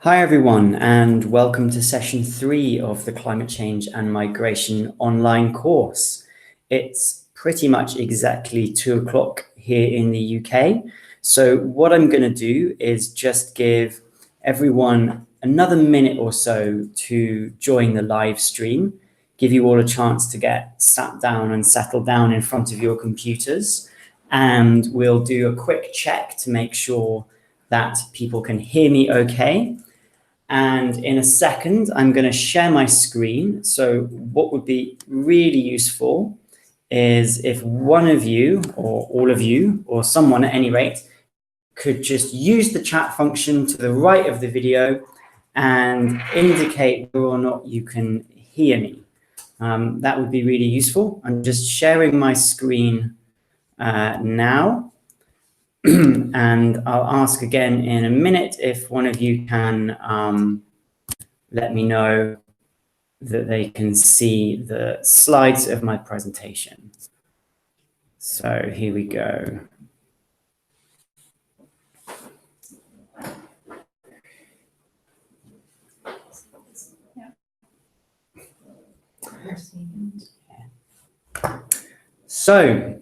Hi everyone, and welcome to session 3 of the Climate Change and Migration online course. It's pretty much exactly 2 o'clock here in the UK. So what I'm going to do is just give everyone another minute or so to join the live stream, give you all a chance to get sat down and settled down in front of your computers, and we'll do a quick check to make sure that people can hear me okay. And in a second, I'm going to share my screen. So what would be really useful is if one of you, or all of you, or someone at any rate, could just use the chat function to the right of the video and indicate whether or not you can hear me. That would be really useful. I'm just sharing my screen now. And I'll ask again in a minute if one of you can let me know that they can see the slides of my presentation. So here we go. So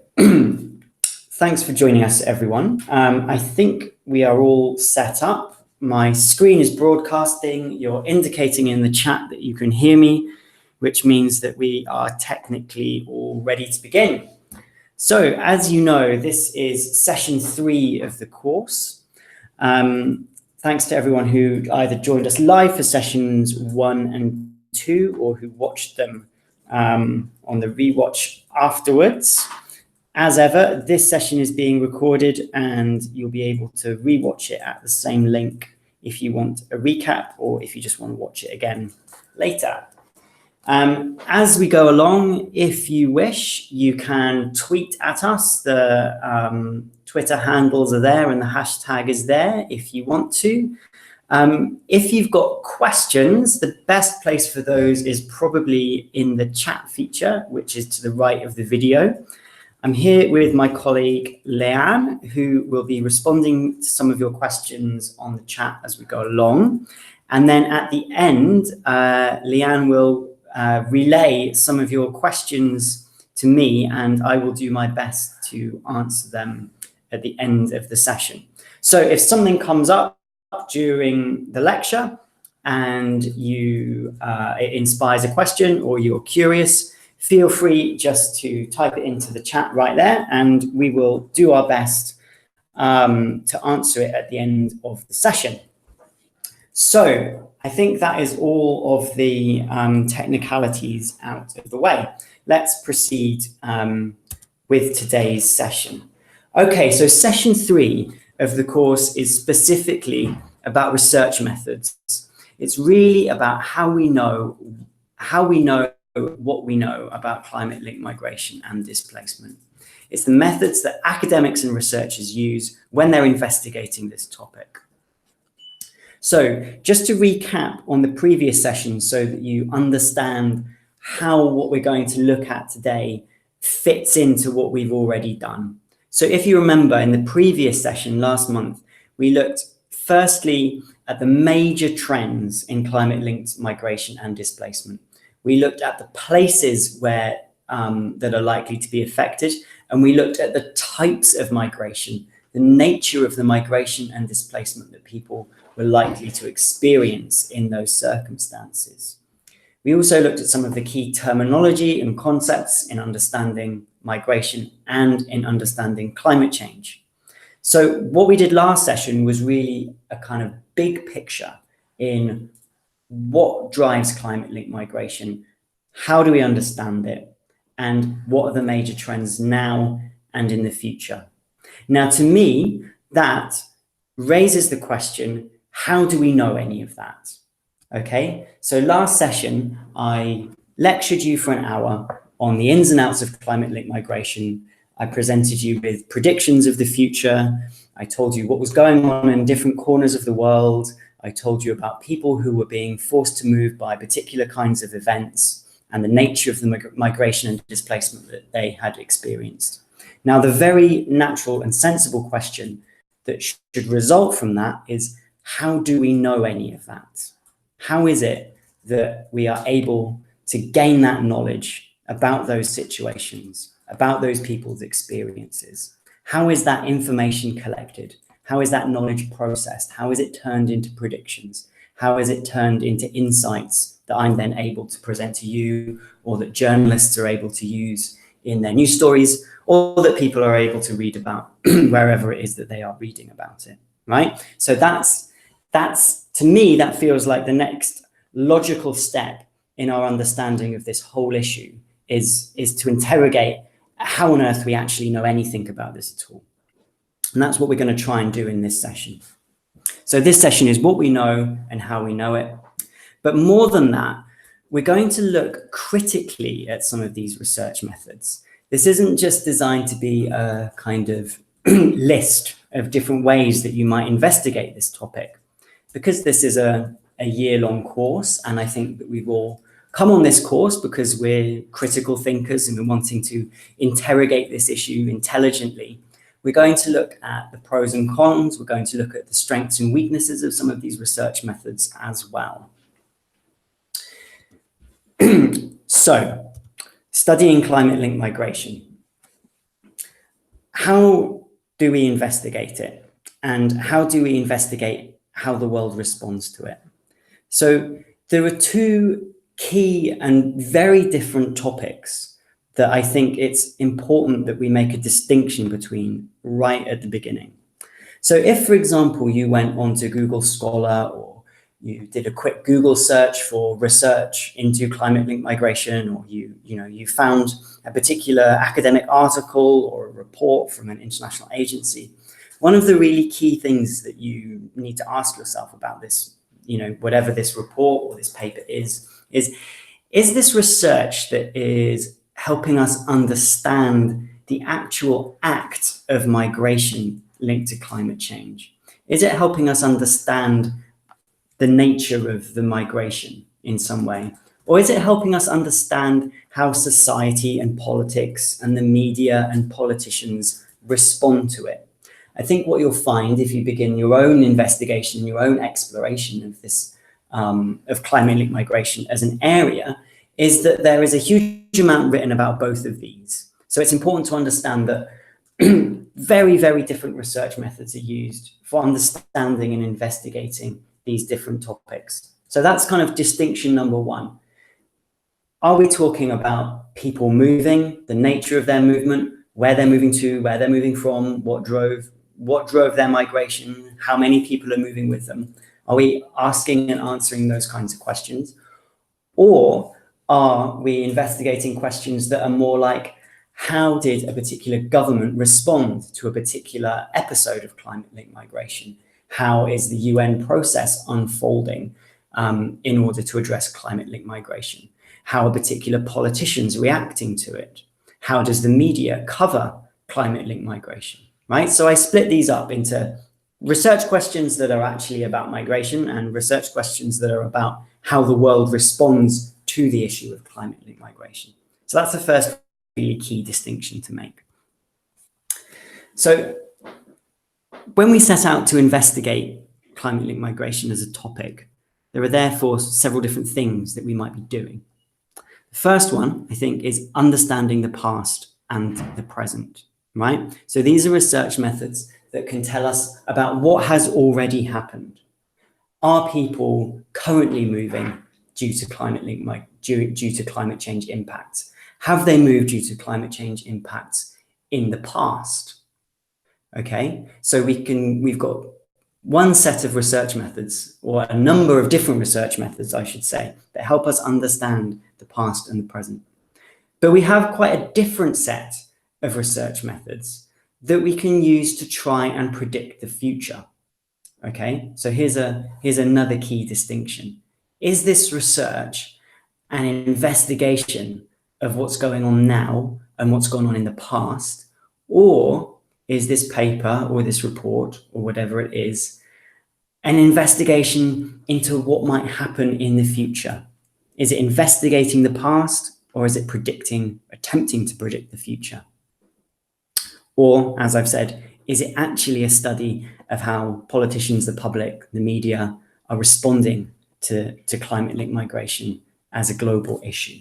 thanks for joining us, everyone. I think we are all set up. My screen is broadcasting. You're indicating in the chat that you can hear me, which means that we are technically all ready to begin. So as you know, this is session 3 of the course. Thanks to everyone who either joined us live for sessions 1 and 2 or who watched them on the rewatch afterwards. As ever, this session is being recorded and you'll be able to rewatch it at the same link if you want a recap or if you just want to watch it again later. As we go along, if you wish, you can tweet at us. The Twitter handles are there and the hashtag is there if you want to. If you've got questions, the best place for those is probably in the chat feature, which is to the right of the video. I'm here with my colleague, Leanne, who will be responding to some of your questions on the chat as we go along. And then at the end, Leanne will relay some of your questions to me, and I will do my best to answer them at the end of the session. So if something comes up during the lecture and it inspires a question or you're curious, feel free just to type it into the chat right there, and we will do our best to answer it at the end of the session. So I think that is all of the technicalities out of the way. Let's proceed with today's session. Okay, so session 3 of the course is specifically about research methods. It's really about how we know what we know about climate-linked migration and displacement. It's the methods that academics and researchers use when they're investigating this topic. So just to recap on the previous session so that you understand how what we're going to look at today fits into what we've already done. So if you remember in the previous session last month, we looked firstly at the major trends in climate-linked migration and displacement. We looked at the places where that are likely to be affected, and we looked at the types of migration, the nature of the migration and displacement that people were likely to experience in those circumstances. We also looked at some of the key terminology and concepts in understanding migration and in understanding climate change. So what we did last session was really a kind of big picture in what drives climate-linked migration, how do we understand it, and what are the major trends now and in the future. Now, to me, that raises the question, how do we know any of that? Okay, so last session, I lectured you for an hour on the ins and outs of climate-linked migration. I presented you with predictions of the future. I told you what was going on in different corners of the world. I told you about people who were being forced to move by particular kinds of events and the nature of the migration and displacement that they had experienced. Now, the very natural and sensible question that should result from that is, how do we know any of that? How is it that we are able to gain that knowledge about those situations, about those people's experiences? How is that information collected? How is that knowledge processed? How is it turned into predictions? How is it turned into insights that I'm then able to present to you, or that journalists are able to use in their news stories, or that people are able to read about wherever it is that they are reading about it, right? So that's to me, that feels like the next logical step in our understanding of this whole issue is to interrogate how on earth we actually know anything about this at all. And that's what we're going to try and do in this session. So this session is what we know and how we know it. But more than that, we're going to look critically at some of these research methods. This isn't just designed to be a kind of list of different ways that you might investigate this topic. Because this is a year-long course, and I think that we've all come on this course because we're critical thinkers and we're wanting to interrogate this issue intelligently, we're going to look at the pros and cons. We're going to look at the strengths and weaknesses of some of these research methods as well. So, studying climate-linked migration. How do we investigate it? And how do we investigate how the world responds to it? So there are two key and very different topics that I think it's important that we make a distinction between right at the beginning. So if, for example, you went onto Google Scholar, or you did a quick Google search for research into climate-linked migration, or you found a particular academic article or a report from an international agency, one of the really key things that you need to ask yourself about this, whatever this report or this paper is this research that is helping us understand the actual act of migration linked to climate change? Is it helping us understand the nature of the migration in some way? Or is it helping us understand how society and politics and the media and politicians respond to it? I think what you'll find if you begin your own investigation, your own exploration of this, of climate-linked migration as an area, is that there is a huge amount written about both of these. So it's important to understand that very, very different research methods are used for understanding and investigating these different topics. So that's kind of distinction number one. Are we talking about people moving, the nature of their movement, where they're moving to, where they're moving from, what drove their migration, how many people are moving with them? Are we asking and answering those kinds of questions? Or are we investigating questions that are more like, how did a particular government respond to a particular episode of climate-linked migration? How is the UN process unfolding in order to address climate-linked migration? How are particular politicians reacting to it? How does the media cover climate-linked migration, right? So I split these up into research questions that are actually about migration and research questions that are about how the world responds to the issue of climate-linked migration. So that's the first really key distinction to make. So when we set out to investigate climate-linked migration as a topic, there are therefore several different things that we might be doing. The first one, I think, is understanding the past and the present, right? So these are research methods that can tell us about what has already happened. Are people currently moving due to due to climate change impacts? Have they moved due to climate change impacts in the past? Okay, so we've got one set of research methods, or a number of different research methods, I should say, that help us understand the past and the present. But we have quite a different set of research methods that we can use to try and predict the future. Okay, so here's another key distinction. Is this research an investigation of what's going on now and what's gone on in the past? Or is this paper or this report or whatever it is an investigation into what might happen in the future? Is it investigating the past, or is it attempting to predict the future? Or, as I've said, is it actually a study of how politicians, the public, the media are responding to climate-linked migration as a global issue?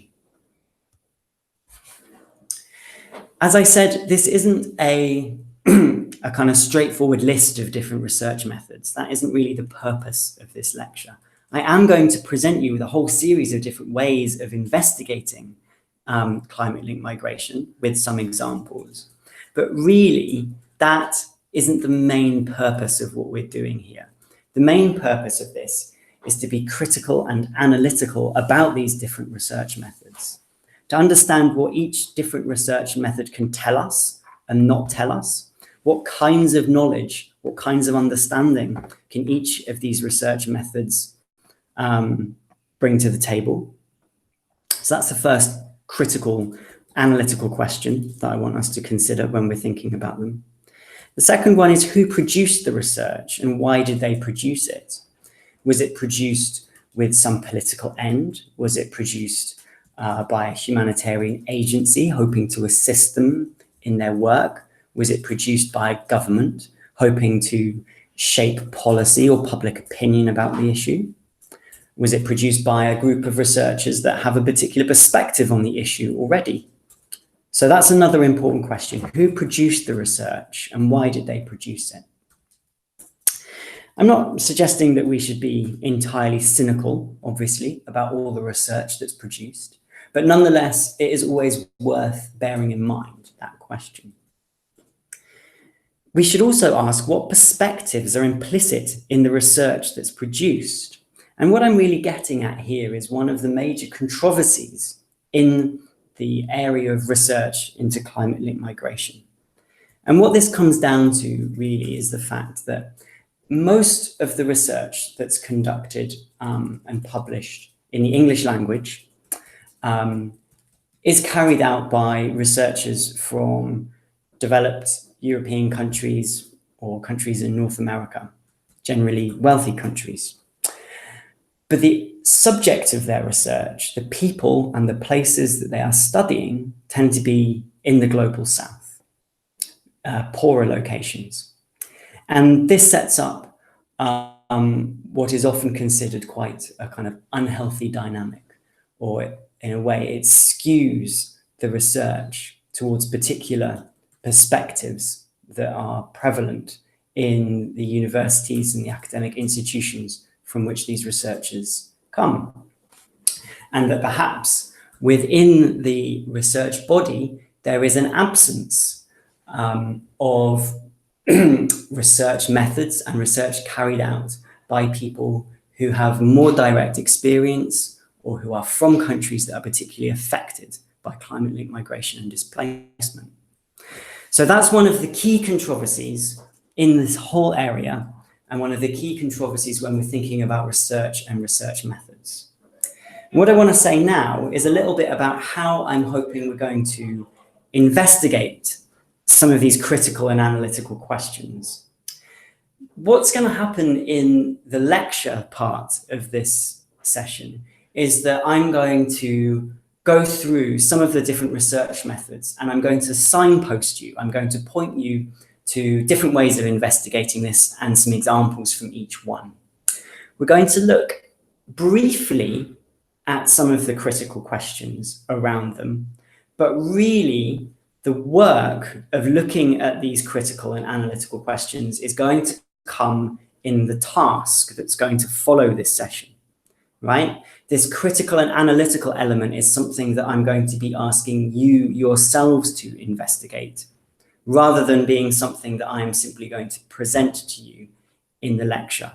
As I said, this isn't a kind of straightforward list of different research methods. That isn't really the purpose of this lecture. I am going to present you with a whole series of different ways of investigating climate-linked migration with some examples. But really, that isn't the main purpose of what we're doing here. The main purpose of this is to be critical and analytical about these different research methods, to understand what each different research method can tell us and not tell us, what kinds of knowledge, what kinds of understanding can each of these research methods bring to the table. So that's the first critical analytical question that I want us to consider when we're thinking about them. The second one is, who produced the research and why did they produce it? Was it produced with some political end? Was it produced by a humanitarian agency hoping to assist them in their work? Was it produced by a government hoping to shape policy or public opinion about the issue? Was it produced by a group of researchers that have a particular perspective on the issue already? So that's another important question. Who produced the research and why did they produce it? I'm not suggesting that we should be entirely cynical, obviously, about all the research that's produced, but nonetheless, it is always worth bearing in mind that question. We should also ask what perspectives are implicit in the research that's produced. And what I'm really getting at here is one of the major controversies in the area of research into climate-linked migration. And what this comes down to really is the fact that most of the research that's conducted and published in the English language is carried out by researchers from developed European countries or countries in North America, generally wealthy countries. But the subject of their research, the people and the places that they are studying, tend to be in the global south, poorer locations. And this sets up what is often considered quite a kind of unhealthy dynamic, or in a way, it skews the research towards particular perspectives that are prevalent in the universities and the academic institutions from which these researchers come. And that perhaps within the research body, there is an absence of research methods and research carried out by people who have more direct experience or who are from countries that are particularly affected by climate-linked migration and displacement. So that's one of the key controversies in this whole area, and one of the key controversies when we're thinking about research and research methods. What I want to say now is a little bit about how I'm hoping we're going to investigate some of these critical and analytical questions. What's going to happen in the lecture part of this session is that I'm going to go through some of the different research methods, and I'm going to signpost you. I'm going to point you to different ways of investigating this and some examples from each one. We're going to look briefly at some of the critical questions around them, but really the work of looking at these critical and analytical questions is going to come in the task that's going to follow this session, right? This critical and analytical element is something that I'm going to be asking you yourselves to investigate, rather than being something that I'm simply going to present to you in the lecture.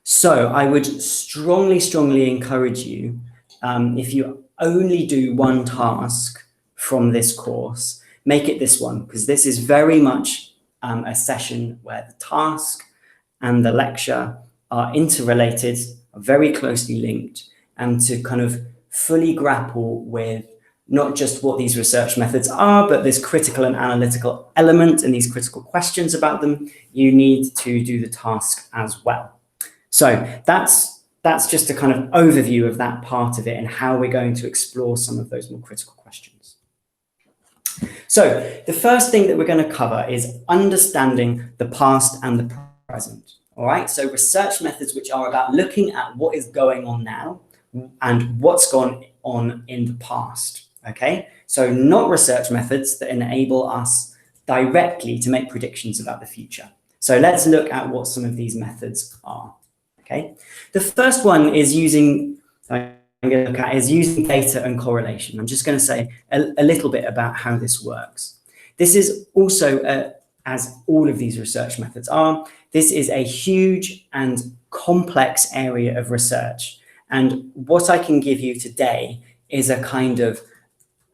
So I would strongly encourage you, if you only do one task from this course, make it this one, because this is very much a session where the task and the lecture are interrelated, are very closely linked, and to kind of fully grapple with not just what these research methods are, but this critical and analytical element and these critical questions about them, you need to do the task as well. So that's just a kind of overview of that part of it and how we're going to explore some of those more critical questions. So the first thing that we're going to cover is understanding the past and the present. All right, so research methods which are about looking at what is going on now and what's gone on in the past. Okay, so not research methods that enable us directly to make predictions about the future. So let's look at what some of these methods are. Okay, the first one is using data and correlation. I'm just going to say a little bit about how this works. This is also, as all of these research methods are, this is a huge and complex area of research. And what I can give you today is a kind of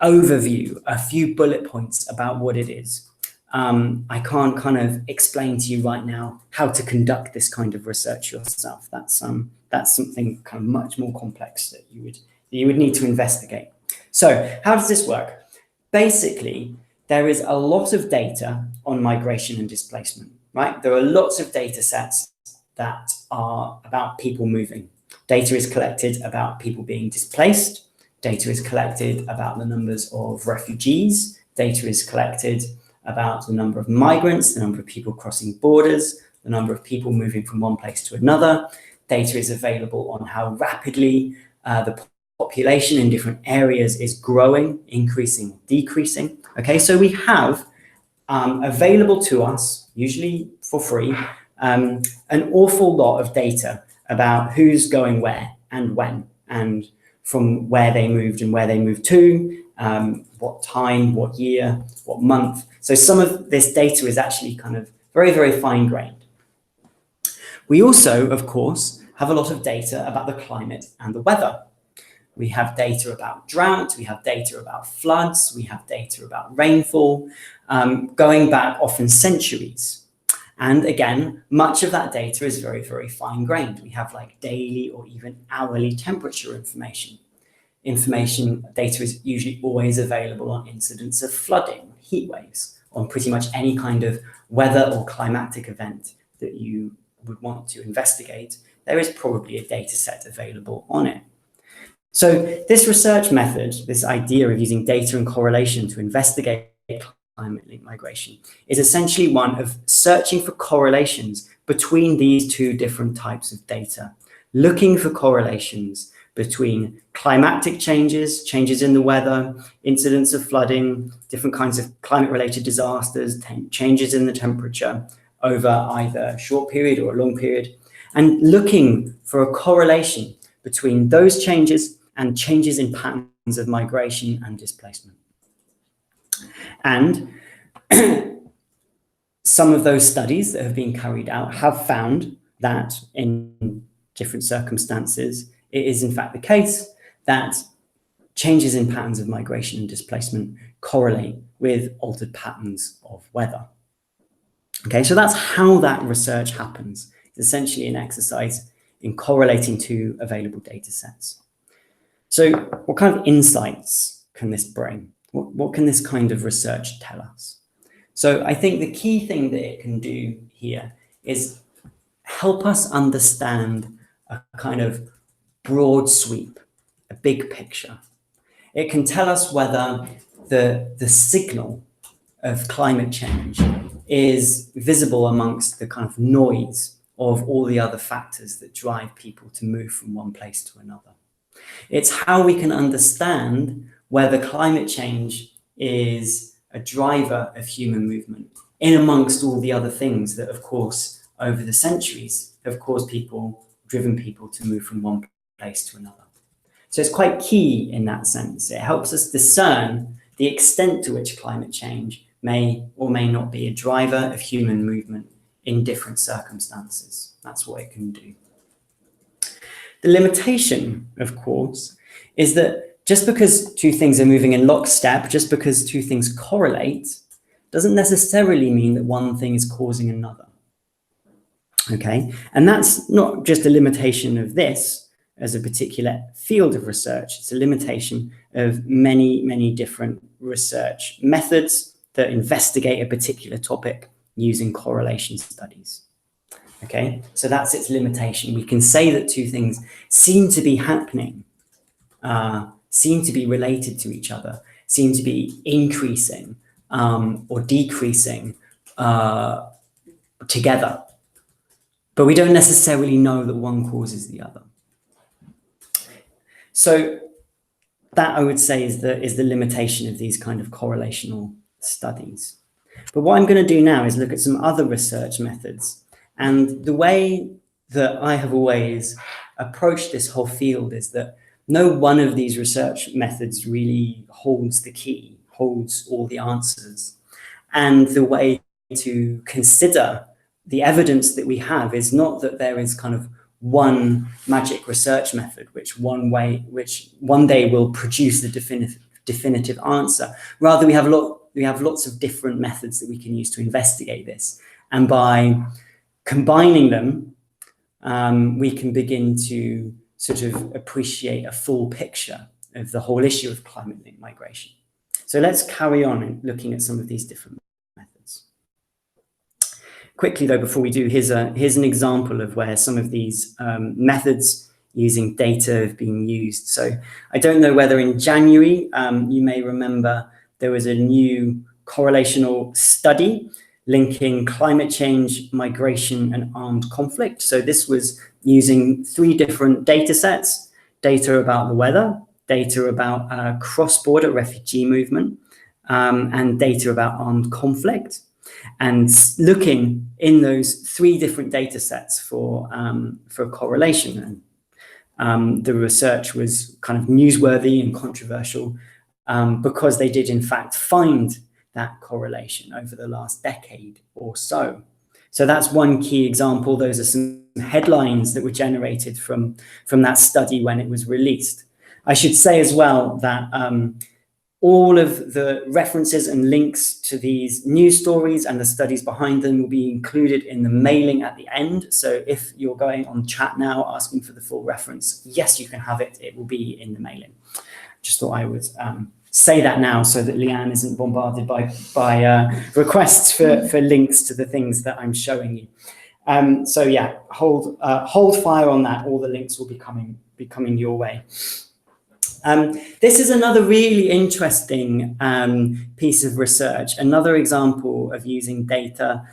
overview, a few bullet points about what it is. I can't kind of explain to you right now how to conduct this kind of research yourself. That's something kind of much more complex that you would need to investigate. So how does this work? Basically, there is a lot of data on migration and displacement, right? There are lots of data sets that are about people moving. Data is collected about people being displaced. Data is collected about the numbers of refugees. Data is collected about the number of migrants, the number of people crossing borders, the number of people moving from one place to another. Data is available on how rapidly the population in different areas is growing, increasing, decreasing. Okay, so we have available to us, usually for free, an awful lot of data about who's going where and when, and from where they moved and where they moved to, what time, what year, what month. So some of this data is actually kind of very, very fine-grained. We also, of course, have a lot of data about the climate and the weather. We have data about drought, we have data about floods, we have data about rainfall, going back often centuries. And again, much of that data is very, very fine-grained. We have like daily or even hourly temperature information. Data is usually always available on incidents of flooding, heat waves, on pretty much any kind of weather or climatic event that you would want to investigate. There is probably a data set available on it. So this research method, this idea of using data and correlation to investigate climate-linked migration, is essentially one of searching for correlations between these two different types of data, looking for correlations between climatic changes, changes in the weather, incidents of flooding, different kinds of climate-related disasters, changes in the temperature over either a short period or a long period, and looking for a correlation between those changes and changes in patterns of migration and displacement. And some of those studies that have been carried out have found that in different circumstances, it is in fact the case that changes in patterns of migration and displacement correlate with altered patterns of weather. Okay, so that's how that research happens. It's essentially an exercise in correlating two available data sets. So what kind of insights can this bring? What can this kind of research tell us? So I think the key thing that it can do here is help us understand a kind of broad sweep, a big picture. It can tell us whether the signal of climate change is visible amongst the kind of noise of all the other factors that drive people to move from one place to another. It's how we can understand whether climate change is a driver of human movement in amongst all the other things that, of course, over the centuries have driven people to move from one place to another. So it's quite key in that sense. It helps us discern the extent to which climate change may or may not be a driver of human movement in different circumstances. That's what it can do. The limitation, of course, is that just because two things are moving in lockstep, just because two things correlate, doesn't necessarily mean that one thing is causing another. Okay, and that's not just a limitation of this as a particular field of research. It's a limitation of many, many different research methods that investigate a particular topic using correlation studies. Okay, so that's its limitation. We can say that two things seem to be happening, seem to be related to each other, seem to be increasing or decreasing together. But we don't necessarily know that one causes the other. So that, I would say, is the limitation of these kind of correlational studies. But what I'm going to do now is look at some other research methods. And the way that I have always approached this whole field is that no one of these research methods really holds the key, holds all the answers. And the way to consider the evidence that we have is not that there is kind of one magic research method, which one day will produce the definitive answer. Rather, we have lots of different methods that we can use to investigate this. And by combining them, we can begin to sort of appreciate a full picture of the whole issue of climate-linked migration. So let's carry on in looking at some of these different methods. Quickly though, before we do, here's an example of where some of these methods using data have been used. So I don't know whether in January, you may remember there was a new correlational study linking climate change, migration, and armed conflict. So this was using 3 different data sets: data about the weather, data about cross-border refugee movement, and data about armed conflict. And looking in those 3 different data sets for correlation. And the research was kind of newsworthy and controversial because they did in fact find that correlation over the last decade or so. So that's one key example. Those are some headlines that were generated from that study when it was released. I should say as well that all of the references and links to these news stories and the studies behind them will be included in the mailing at the end. So if you're going on chat now asking for the full reference, yes, you can have it. It will be in the mailing. Just thought I would say that now so that Leanne isn't bombarded by requests for links to the things that I'm showing you. So yeah, hold fire on that. All the links will be coming your way. This is another really interesting piece of research, another example of using data.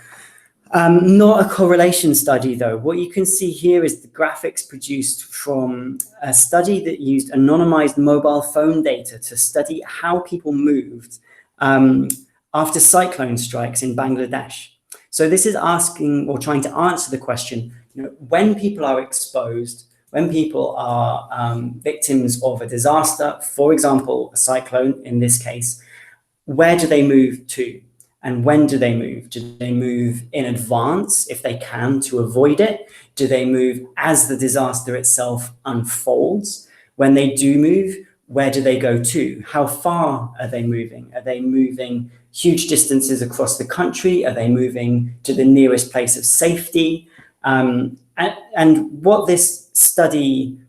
Not a correlation study though. What you can see here is the graphics produced from a study that used anonymized mobile phone data to study how people moved after cyclone strikes in Bangladesh. So this is asking or trying to answer the question, when people are exposed, when people are victims of a disaster, for example, a cyclone in this case, where do they move to? And when do they move? Do they move in advance, if they can, to avoid it? Do they move as the disaster itself unfolds? When they do move, where do they go to? How far are they moving? Are they moving huge distances across the country? Are they moving to the nearest place of safety? And what this study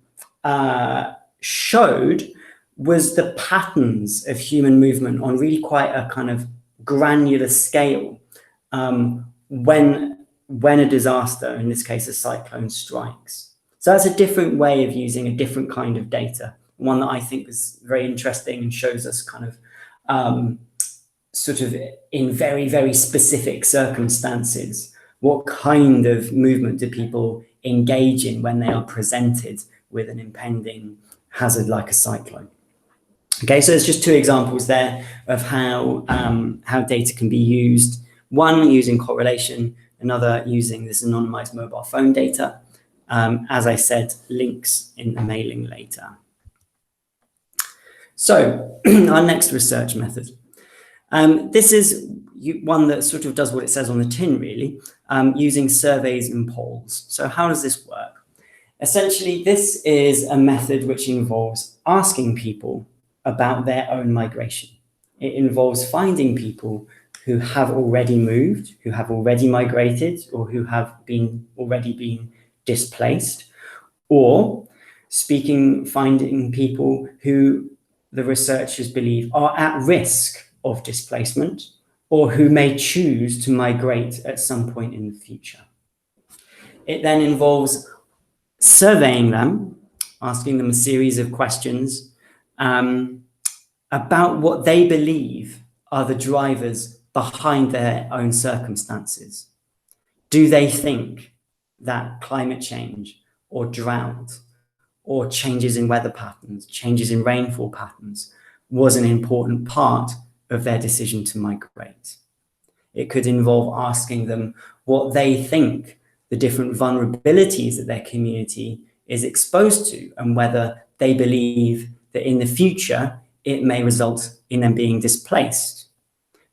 showed was the patterns of human movement on really quite a kind of granular scale when a disaster, in this case a cyclone, strikes. So that's a different way of using a different kind of data, one that I think was very interesting and shows us kind of sort of in very, very specific circumstances, what kind of movement do people engage in when they are presented with an impending hazard like a cyclone. Okay, so there's just 2 examples there of how data can be used. One using correlation, another using this anonymized mobile phone data. As I said, links in the mailing later. So our next research method. This is one that sort of does what it says on the tin, really, using surveys and polls. So how does this work? Essentially, this is a method which involves asking people about their own migration. It involves finding people who have already moved, who have already migrated, or who have already been displaced, or finding people who the researchers believe are at risk of displacement, or who may choose to migrate at some point in the future. It then involves surveying them, asking them a series of questions about what they believe are the drivers behind their own circumstances? Do they think that climate change or drought or changes in weather patterns, changes in rainfall patterns was an important part of their decision to migrate? It could involve asking them what they think the different vulnerabilities that their community is exposed to, and whether they believe that in the future it may result in them being displaced.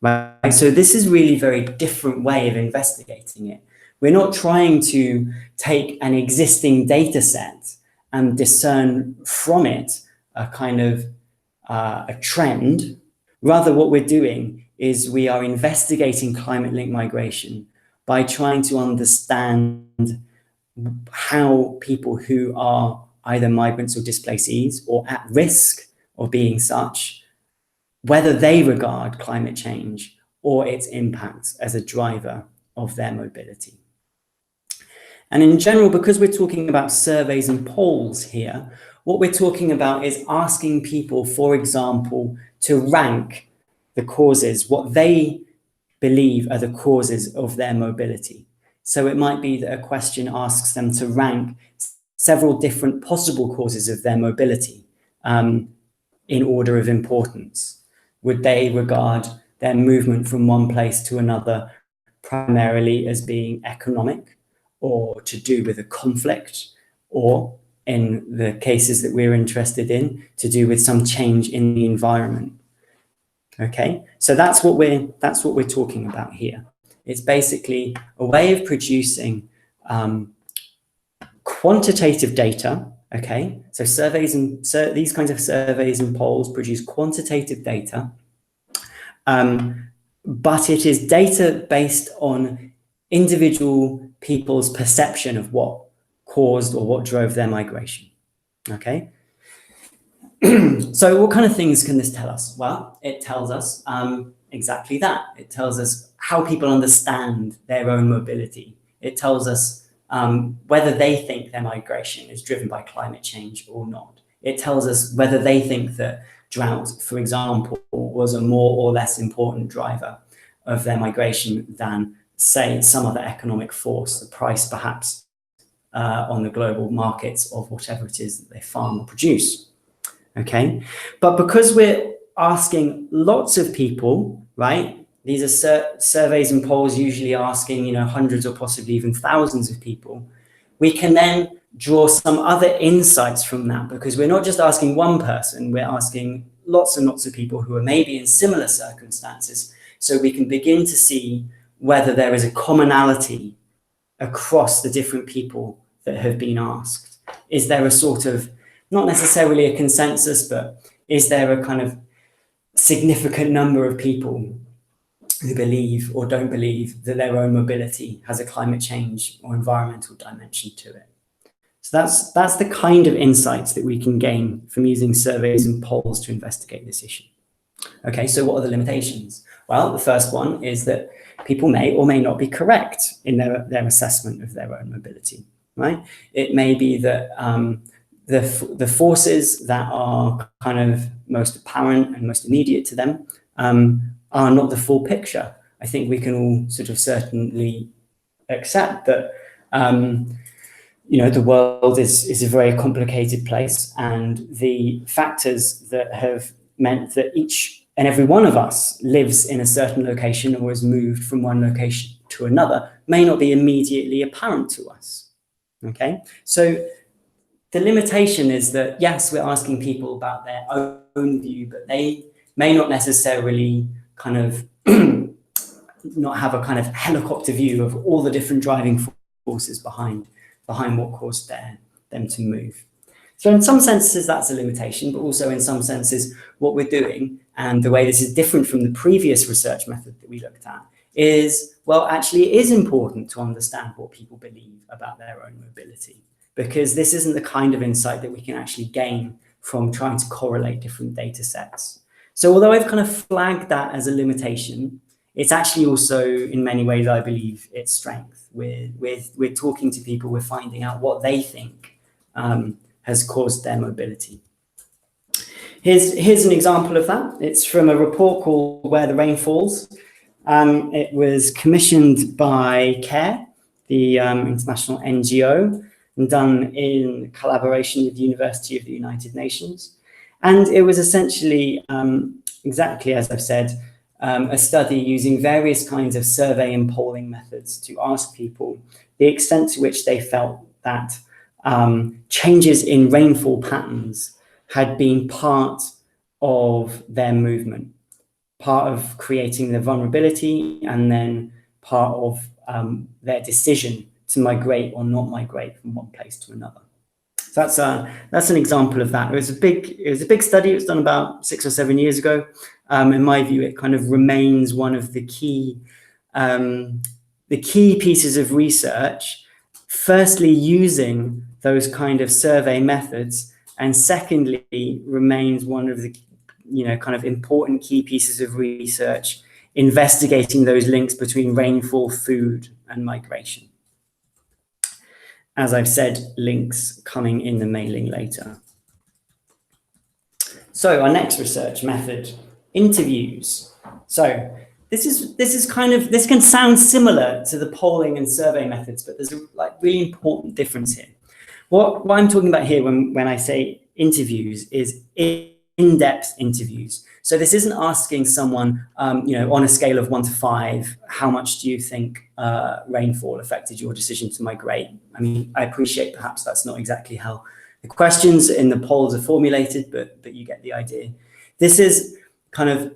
Right? So this is really a very different way of investigating it. We're not trying to take an existing data set and discern from it a kind of a trend. Rather, what we're doing is we are investigating climate-linked migration by trying to understand how people who are either migrants or displacees or at risk of being such, whether they regard climate change or its impacts as a driver of their mobility. And in general, because we're talking about surveys and polls here, what we're talking about is asking people, for example, to rank the causes, what they believe are the causes of their mobility. So it might be that a question asks them to rank several different possible causes of their mobility in order of importance. Would they regard their movement from one place to another primarily as being economic or to do with a conflict, or in the cases that we're interested in, to do with some change in the environment? Okay, so that's what we're talking about here. It's basically a way of producing quantitative data. Okay, so surveys and these kinds of surveys and polls produce quantitative data, but it is data based on individual people's perception of what caused or what drove their migration. Okay. So what kind of things can this tell us? Well, it tells us exactly that. It tells us how people understand their own mobility. It tells us whether they think their migration is driven by climate change or not. It tells us whether they think that drought, for example, was a more or less important driver of their migration than, say, some other economic force, the price perhaps on the global markets of whatever it is that they farm or produce. Okay, but because we're asking lots of people, right? These are surveys and polls usually asking, hundreds or possibly even thousands of people. We can then draw some other insights from that, because we're not just asking one person, we're asking lots and lots of people who are maybe in similar circumstances. So we can begin to see whether there is a commonality across the different people that have been asked. Is there a sort of, not necessarily a consensus, but is there a kind of significant number of people who believe or don't believe that their own mobility has a climate change or environmental dimension to it? So that's the kind of insights that we can gain from using surveys and polls to investigate this issue. Okay, so what are the limitations? Well, the first one is that people may or may not be correct in their assessment of their own mobility, right? It may be that the forces that are kind of most apparent and most immediate to them are not the full picture. I think we can all sort of certainly accept that the world is a very complicated place, and the factors that have meant that each and every one of us lives in a certain location or is moved from one location to another may not be immediately apparent to us. Okay, so the limitation is that, yes, we're asking people about their own view, but they may not necessarily kind of not have a kind of helicopter view of all the different driving forces behind what caused them to move. So in some senses, that's a limitation, but also in some senses, what we're doing, and the way this is different from the previous research method that we looked at, is, well, actually it is important to understand what people believe about their own mobility, because this isn't the kind of insight that we can actually gain from trying to correlate different data sets. So although I've kind of flagged that as a limitation, it's actually also, in many ways, I believe, its strength. We're talking to people, we're finding out what they think has caused their mobility. Here's an example of that. It's from a report called Where the Rain Falls. It was commissioned by CARE, the international NGO, and done in collaboration with the University of the United Nations. And it was essentially, exactly as I've said, a study using various kinds of survey and polling methods to ask people the extent to which they felt that changes in rainfall patterns had been part of their movement, part of creating the vulnerability, and then part of their decision to migrate or not migrate from one place to another. So that's an example of that. It was a big study. It was done about 6 or 7 years ago. In my view, it kind of remains one of the key pieces of research. Firstly, using those kind of survey methods, and secondly, remains one of the kind of important key pieces of research investigating those links between rainfall, food, and migration. As I've said, links coming in the mailing later. So our next research method, interviews. So this can sound similar to the polling and survey methods, but there's a really important difference here. What I'm talking about here when I say interviews is in-depth interviews. So this isn't asking someone, on a scale of 1 to 5, how much do you think rainfall affected your decision to migrate? I mean, I appreciate perhaps that's not exactly how the questions in the polls are formulated, but you get the idea. This is kind of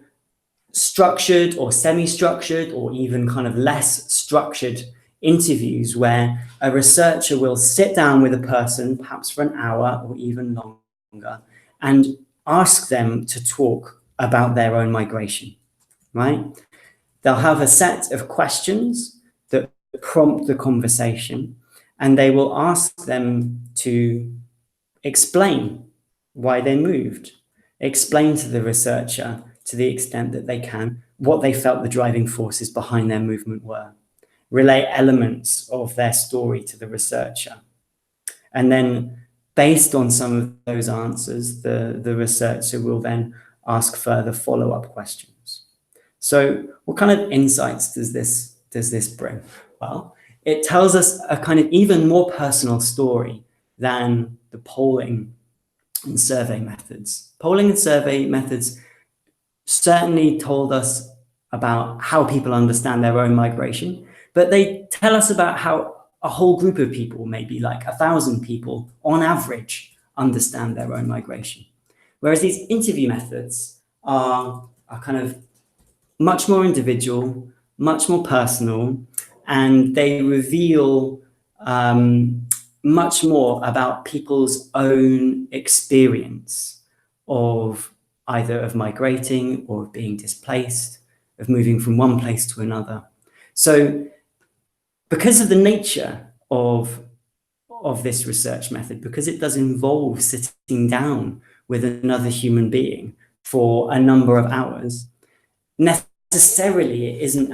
structured or semi-structured or even kind of less structured interviews where a researcher will sit down with a person, perhaps for an hour or even longer, and ask them to talk about their own migration, right? They'll have a set of questions that prompt the conversation, and they will ask them to explain why they moved, explain to the researcher, to the extent that they can, what they felt the driving forces behind their movement were, relay elements of their story to the researcher. And then based on some of those answers, the researcher will then ask further follow-up questions. So what kind of insights does this bring? Well, it tells us a kind of even more personal story than the polling and survey methods. Polling and survey methods certainly told us about how people understand their own migration, but they tell us about how a whole group of people, maybe like 1,000 people on average, understand their own migration. Whereas these interview methods are kind of much more individual, much more personal, and they reveal much more about people's own experience of either of migrating or of being displaced, of moving from one place to another. So because of the nature of this research method, because it does involve sitting down with another human being for a number of hours, necessarily it isn't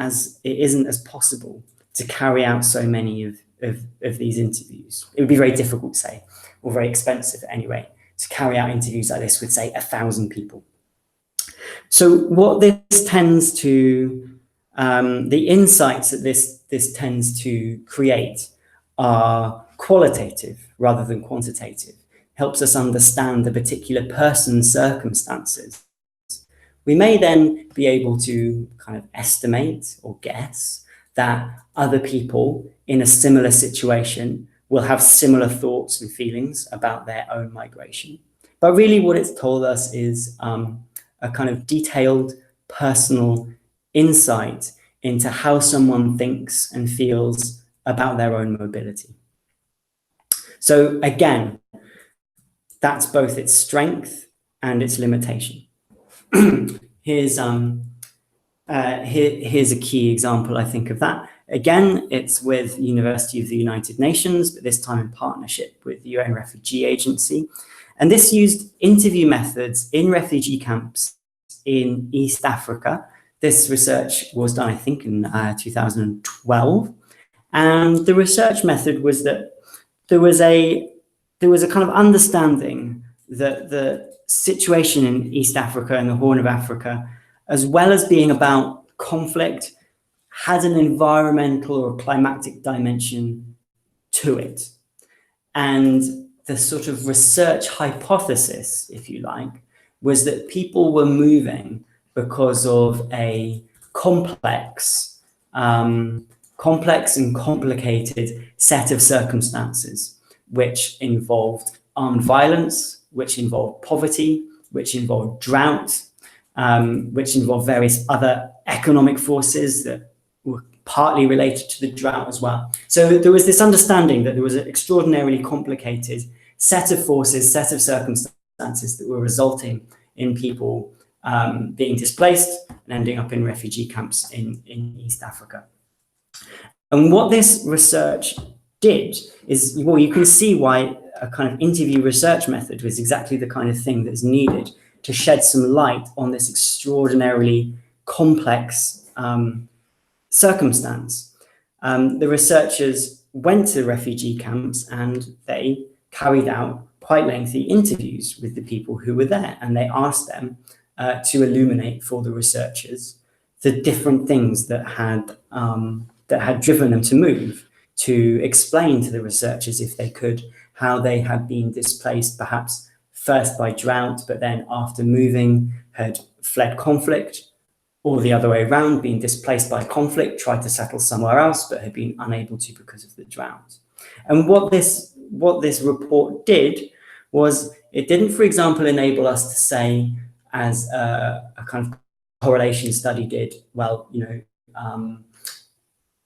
as possible to carry out so many of these interviews. It would be very difficult, say, or very expensive anyway, to carry out interviews like this with, say, 1,000 people. So what this tends to, the insights that this tends to create are qualitative rather than quantitative. Helps us understand the particular person's circumstances. We may then be able to kind of estimate or guess that other people in a similar situation will have similar thoughts and feelings about their own migration. But really what it's told us is a kind of detailed personal insight into how someone thinks and feels about their own mobility. So again, that's both its strength and its limitation. Here's a key example, I think, of that. Again, it's with University of the United Nations, but this time in partnership with the UN Refugee Agency. And this used interview methods in refugee camps in East Africa. This research was done, I think, in 2012. And the research method was that there was a kind of understanding that the situation in East Africa and the Horn of Africa, as well as being about conflict, had an environmental or climatic dimension to it. And the sort of research hypothesis, if you like, was that people were moving because of a complex and complicated set of circumstances, which involved armed violence, which involved poverty, which involved drought, which involved various other economic forces that were partly related to the drought as well. So there was this understanding that there was an extraordinarily complicated set of forces, set of circumstances that were resulting in people being displaced and ending up in refugee camps in East Africa. And what this research did is, well, you can see why a kind of interview research method was exactly the kind of thing that's needed to shed some light on this extraordinarily complex circumstance. The researchers went to refugee camps and they carried out quite lengthy interviews with the people who were there, and they asked them to illuminate for the researchers the different things that had driven them to move, to explain to the researchers, if they could, how they had been displaced, perhaps first by drought, but then after moving had fled conflict, or the other way around, being displaced by conflict, tried to settle somewhere else, but had been unable to because of the drought. And what this report did was, it didn't, for example, enable us to say, as a kind of correlation study did, well, you know,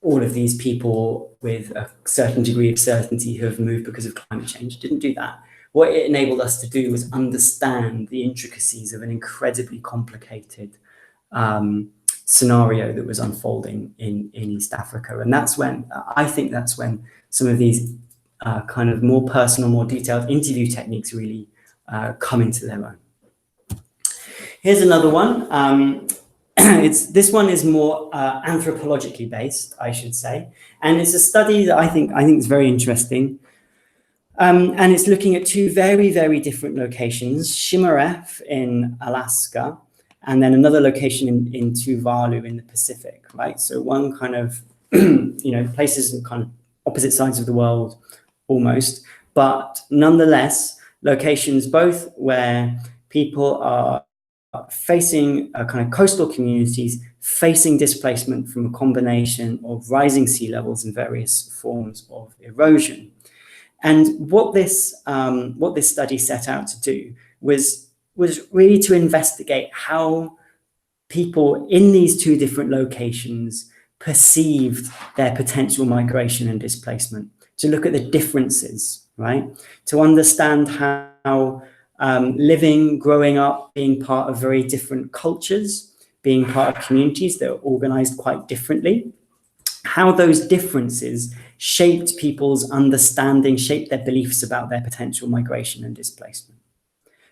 all of these people with a certain degree of certainty who have moved because of climate change. It didn't do that. What it enabled us to do was understand the intricacies of an incredibly complicated scenario that was unfolding in East Africa. And that's when, I think that's when some of these kind of more personal, more detailed interview techniques really come into their own. Here's another one. This one is more anthropologically based, I should say. And it's a study that I think is very interesting. And it's looking at two very, very different locations, Shimeref in Alaska, and then another location in Tuvalu in the Pacific, right? So one kind of, you know, places in kind of opposite sides of the world almost, but nonetheless, locations both where people are facing kind of coastal communities, facing displacement from a combination of rising sea levels and various forms of erosion. And what this study set out to do was really to investigate how people in these two different locations perceived their potential migration and displacement, to look at the differences, right? To understand how living, growing up, being part of very different cultures, being part of communities that are organized quite differently, how those differences shaped people's understanding, shaped their beliefs about their potential migration and displacement.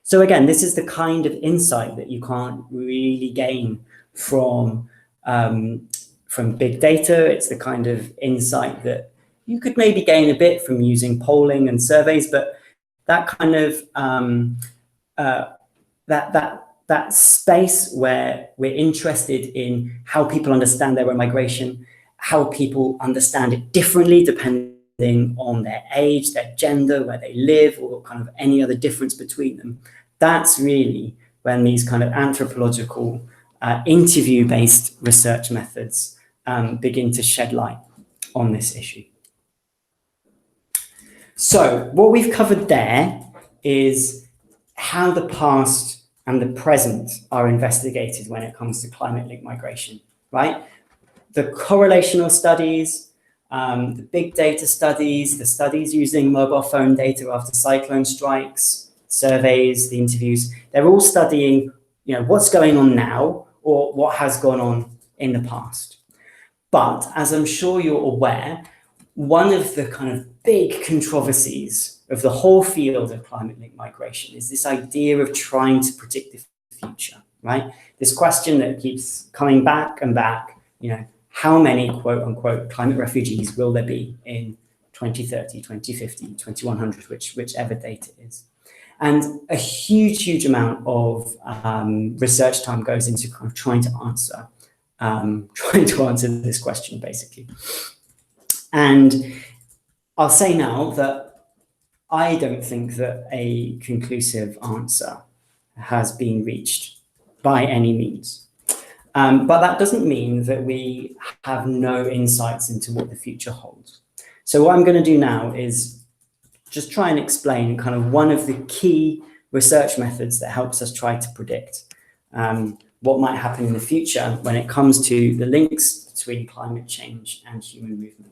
So again, this is the kind of insight that you can't really gain from big data. It's the kind of insight that you could maybe gain a bit from using polling and surveys, but that kind of that space where we're interested in how people understand their own migration, how people understand it differently depending on their age, their gender, where they live, or kind of any other difference between them. That's really when these kind of anthropological, interview-based research methods begin to shed light on this issue. So what we've covered there is how the past and the present are investigated when it comes to climate-linked migration, right? The correlational studies, the big data studies, the studies using mobile phone data after cyclone strikes, surveys, the interviews, they're all studying, you know, what's going on now or what has gone on in the past. But as I'm sure you're aware, one of the kind of big controversies of the whole field of climate-linked migration is this idea of trying to predict the future, right? This question that keeps coming back and back, you know, how many quote unquote climate refugees will there be in 2030, 2050, 2100, whichever date it is? And a huge amount of research time goes into kind of trying to answer this question, basically. And I'll say now that I don't think that a conclusive answer has been reached by any means. But that doesn't mean that we have no insights into what the future holds. So what I'm going to do now is just try and explain kind of one of the key research methods that helps us try to predict what might happen in the future when it comes to the links between climate change and human movement.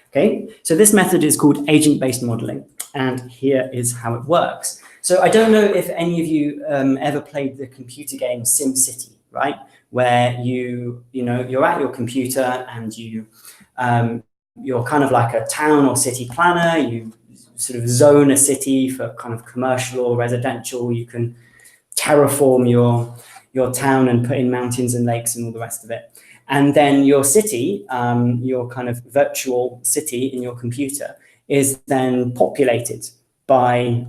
Okay, so this method is called agent-based modeling, and here is how it works. So I don't know if any of you ever played the computer game SimCity, right? Where you're at your computer and you're kind of like a town or city planner. You sort of zone a city for kind of commercial or residential. You can terraform your town and put in mountains and lakes and all the rest of it. And then your city, your kind of virtual city in your computer, is then populated by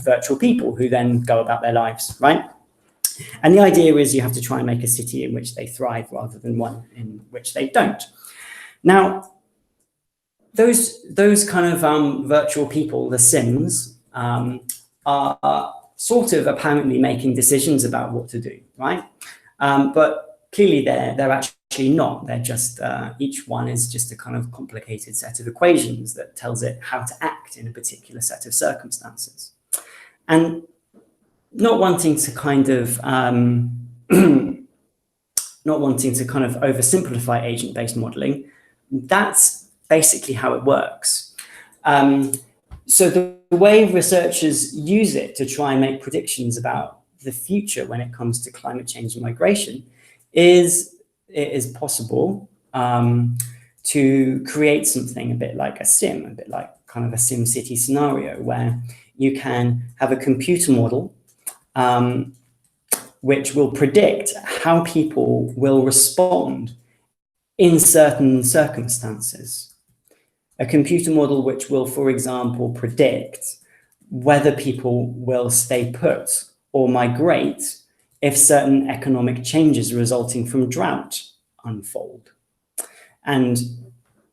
virtual people who then go about their lives, right? And the idea is you have to try and make a city in which they thrive rather than one in which they don't. Now, those kind of virtual people, the Sims, are sort of apparently making decisions about what to do, right? But clearly they're actually not. They're just, each one is just a kind of complicated set of equations that tells it how to act in a particular set of circumstances. And not wanting to kind of oversimplify agent-based modeling, that's basically how it works. So the way researchers use it to try and make predictions about the future when it comes to climate change and migration is it is possible to create something a bit like a sim, a bit like kind of a SimCity scenario, where you can have a computer model which will predict how people will respond in certain circumstances. A computer model which will, for example, predict whether people will stay put or migrate if certain economic changes resulting from drought unfold, and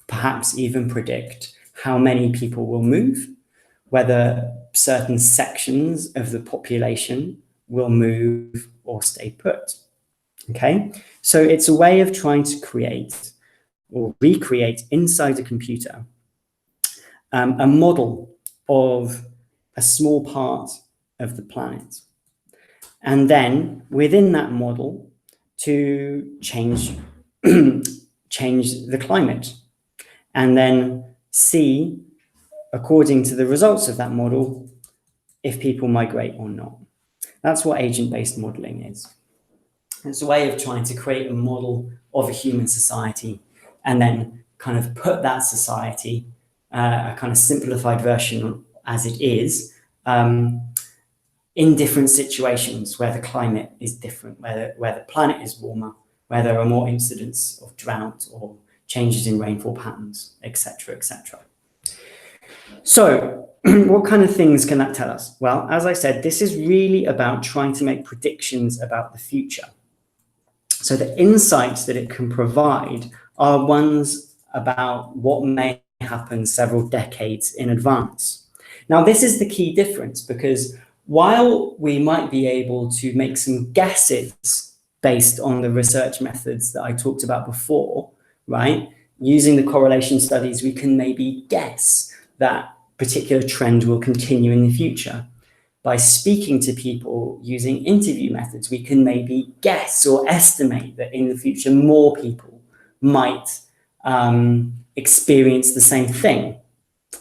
perhaps even predict how many people will move, whether certain sections of the population will move or stay put. Okay, so it's a way of trying to create or recreate inside a computer a model of a small part of the planet. And then within that model to change the climate, and then see, according to the results of that model, if people migrate or not. That's what agent-based modeling is. It's a way of trying to create a model of a human society and then kind of put that society, a kind of simplified version as it is, in different situations where the climate is different, where the planet is warmer, where there are more incidents of drought or changes in rainfall patterns, etc., etc. So what kind of things can that tell us? Well, as I said, this is really about trying to make predictions about the future. So the insights that it can provide are ones about what may happen several decades in advance. Now, this is the key difference, because while we might be able to make some guesses based on the research methods that I talked about before, right? Using the correlation studies, we can maybe guess that particular trend will continue in the future. By speaking to people using interview methods, we can maybe guess or estimate that in the future more people might experience the same thing,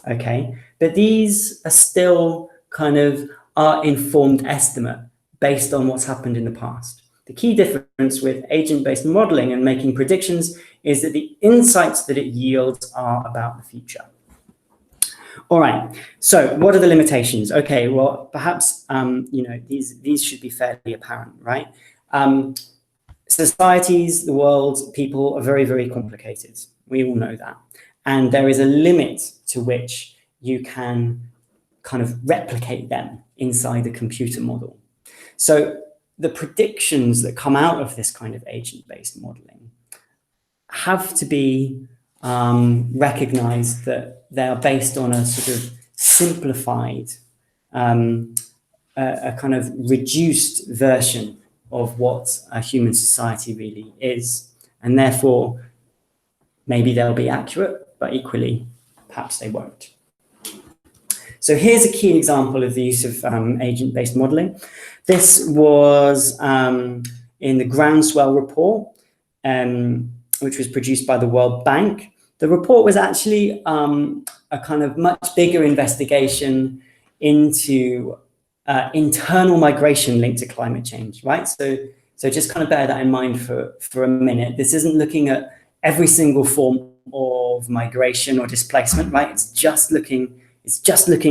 okay? But these are still kind of our informed estimate based on what's happened in the past. The key difference with agent-based modeling and making predictions is that the insights that it yields are about the future. All right, so what are the limitations? Okay, well, perhaps, these should be fairly apparent, right? Societies, the world, people are very, very complicated. We all know that. And there is a limit to which you can kind of replicate them inside a computer model. So the predictions that come out of this kind of agent-based modeling have to be recognized that they are based on a sort of simplified, a kind of reduced version of what a human society really is. And therefore, maybe they'll be accurate, but equally, perhaps they won't. So here's a key example of the use of agent-based modeling. This was in the Groundswell Report, which was produced by the World Bank. The report was actually a kind of much bigger investigation into internal migration linked to climate change, right? So just kind of bear that in mind for a minute. This isn't looking at every single form of migration or displacement, right? It's just looking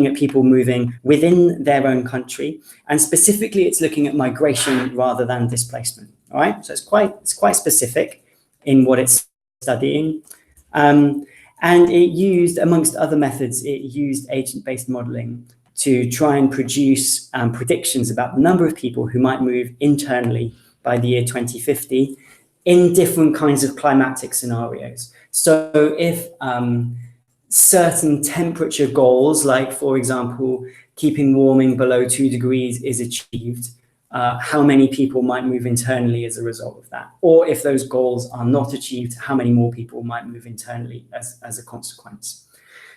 at people moving within their own country, and specifically it's looking at migration rather than displacement. All right, so it's quite specific in what it's studying, and it used, amongst other methods, it used agent-based modeling to try and produce predictions about the number of people who might move internally by the year 2050 in different kinds of climatic scenarios. So if certain temperature goals, like, for example, keeping warming below 2 degrees is achieved, how many people might move internally as a result of that? Or if those goals are not achieved, how many more people might move internally as a consequence?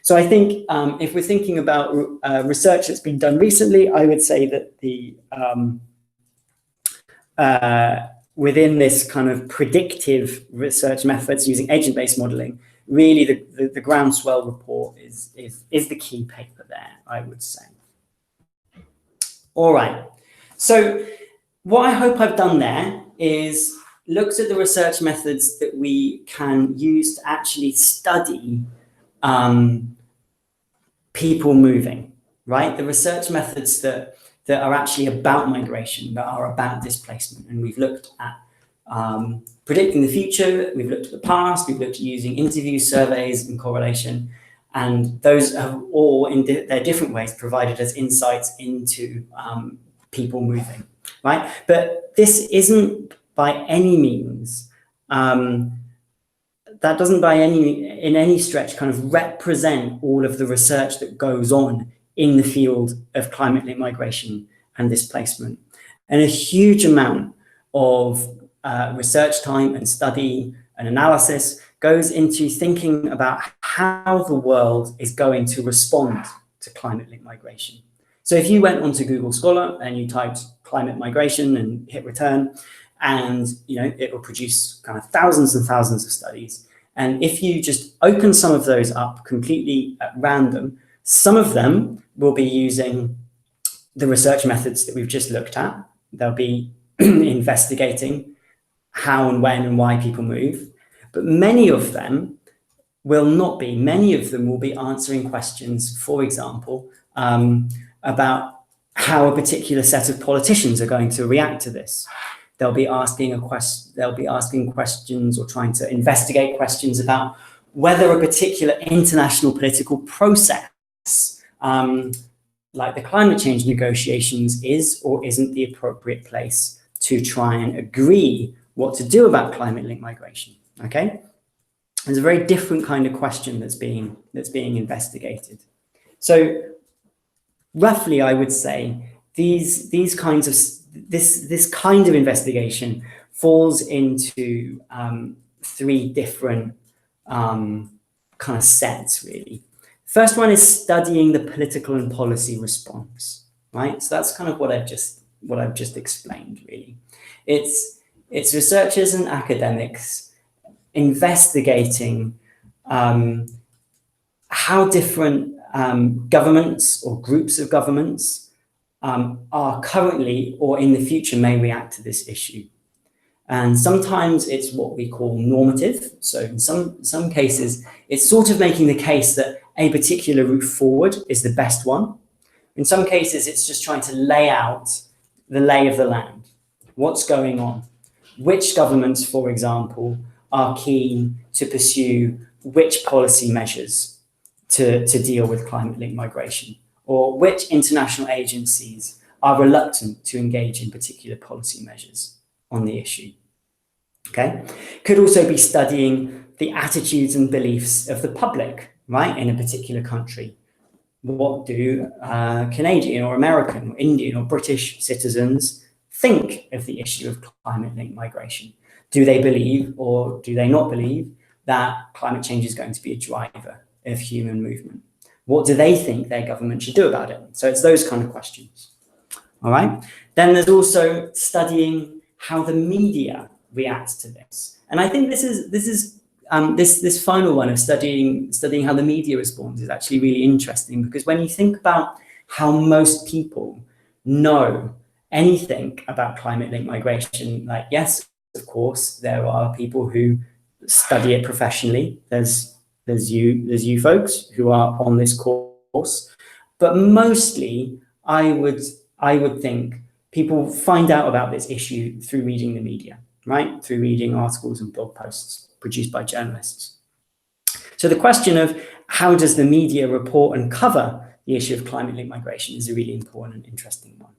So I think if we're thinking about research that's been done recently, I would say that the within this kind of predictive research methods using agent-based modeling, really the Groundswell report is the key paper there, I would say. All right. So what I hope I've done there is looked at the research methods that we can use to actually study people moving, right? The research methods that are actually about migration, that are about displacement. And we've looked at predicting the future, we've looked at the past, we've looked at using interview surveys and correlation, and those have all, in their different ways, provided us insights into people moving, right? But this isn't by any means, that doesn't in any stretch kind of represent all of the research that goes on in the field of climate-linked migration and displacement. And a huge amount of research time and study and analysis goes into thinking about how the world is going to respond to climate-linked migration. So if you went onto Google Scholar and you typed climate migration and hit return, and it will produce kind of thousands and thousands of studies. And if you just open some of those up completely at random, some of them will be using the research methods that we've just looked at. They'll be investigating how and when and why people move. But many of them will not be. Many of them will be answering questions, for example, about how a particular set of politicians are going to react to this. They'll be asking questions or trying to investigate questions about whether a particular international political process, like the climate change negotiations, is or isn't the appropriate place to try and agree what to do about climate-linked migration. Okay, it's a very different kind of question that's being investigated. So roughly, I would say this kind of investigation falls into three different kind of sets, really. First one is studying the political and policy response, right? So that's kind of what I've just explained, really. It's researchers and academics investigating how different governments or groups of governments are currently or in the future may react to this issue. And sometimes it's what we call normative. So in some cases, it's sort of making the case that a particular route forward is the best one. In some cases, it's just trying to lay out the lay of the land. What's going on? Which governments, for example, are keen to pursue which policy measures to deal with climate-linked migration? or which international agencies are reluctant to engage in particular policy measures on the issue. Okay, could also be studying the attitudes and beliefs of the public, right, in a particular country. What do Canadian or American or Indian or British citizens think of the issue of climate-linked migration? Do they believe or do they not believe that climate change is going to be a driver of human movement? What do they think their government should do about it? So it's those kind of questions. All right. Then there's also studying how the media reacts to this, and I think this final one of studying how the media responds is actually really interesting, because when you think about how most people know anything about climate-linked migration, like, yes, of course, there are people who study it professionally. There's you folks who are on this course, but mostly I would think people find out about this issue through reading the media, right? Through reading articles and blog posts produced by journalists. So the question of how does the media report and cover the issue of climate-linked migration is a really important and interesting one.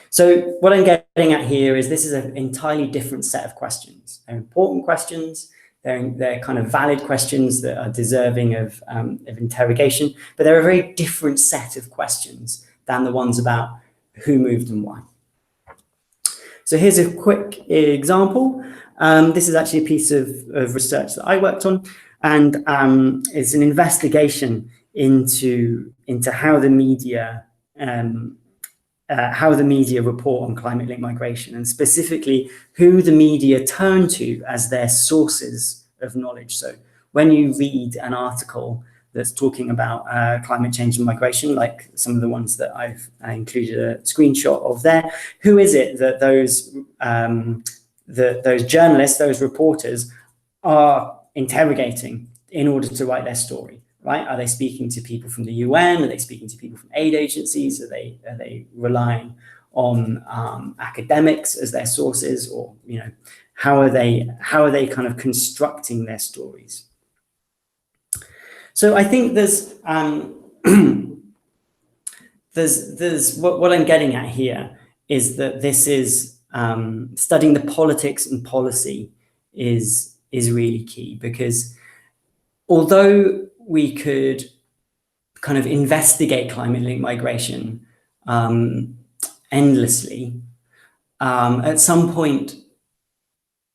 So what I'm getting at here is this is an entirely different set of questions. They're important questions. They're kind of valid questions that are deserving of interrogation, but they're a very different set of questions than the ones about who moved and why. So here's a quick example. This is actually a piece of research that I worked on, and it's an investigation into how the media report on climate-linked migration, and specifically who the media turn to as their sources of knowledge. So when you read an article that's talking about climate change and migration, like some of the ones that I've included a screenshot of there, who is it that those journalists, those reporters are interrogating in order to write their story, right? Are they speaking to people from the UN? Are they speaking to people from aid agencies? Are they relying on academics as their sources, or how are they kind of constructing their stories? So I think there's what I'm getting at here is that this is studying the politics and policy is really key, because although we could kind of investigate climate-linked migration endlessly, at some point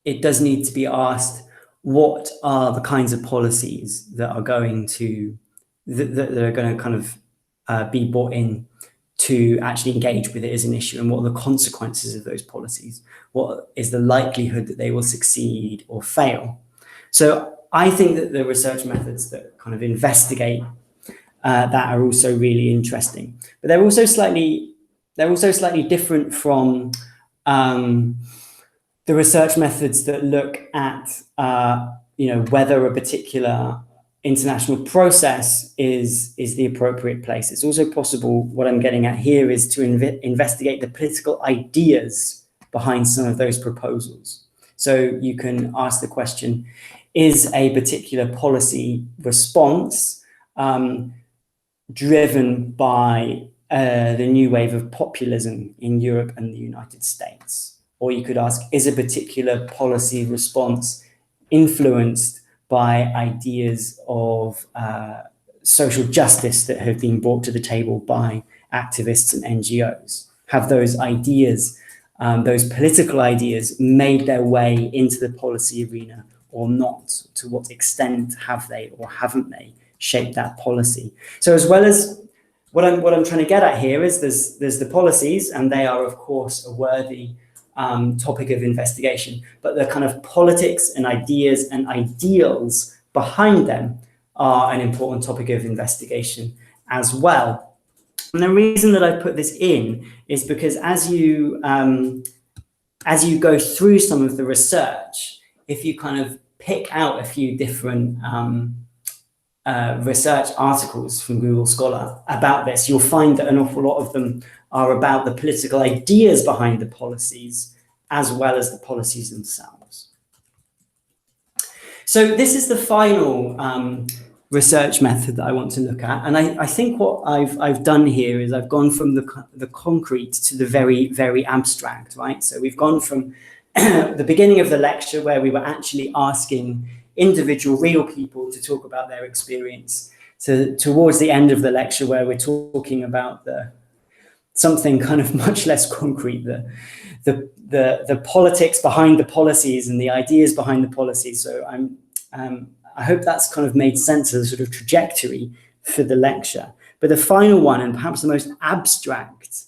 it does need to be asked, what are the kinds of policies that are going to kind of be brought in to actually engage with it as an issue, and what are the consequences of those policies? What is the likelihood that they will succeed or fail? So I think that the research methods that kind of investigate that are also really interesting, but they're also slightly different from the research methods that look at whether a particular international process is the appropriate place. It's also possible, what I'm getting at here is to investigate the political ideas behind some of those proposals. So you can ask the question, is a particular policy response driven by the new wave of populism in Europe and the United States? Or you could ask, is a particular policy response influenced by ideas of social justice that have been brought to the table by activists and NGOs? Have those ideas, those political ideas, made their way into the policy arena or not? To what extent have they or haven't they shaped that policy? So as well as what I'm trying to get at here is there's the policies, and they are of course a worthy topic of investigation, but the kind of politics and ideas and ideals behind them are an important topic of investigation as well. And the reason that I put this in is because as you go through some of the research, if you kind of pick out a few different research articles from Google Scholar about this, you'll find that an awful lot of them are about the political ideas behind the policies as well as the policies themselves. So this is the final research method that I want to look at. And I think what I've done here is I've gone from the concrete to the very, very abstract, right? So we've gone from the beginning of the lecture, where we were actually asking individual real people to talk about their experience, towards the end of the lecture, where we're talking about something kind of much less concrete, the politics behind the policies and the ideas behind the policies. So I hope that's kind of made sense as a sort of trajectory for the lecture. But the final one, and perhaps the most abstract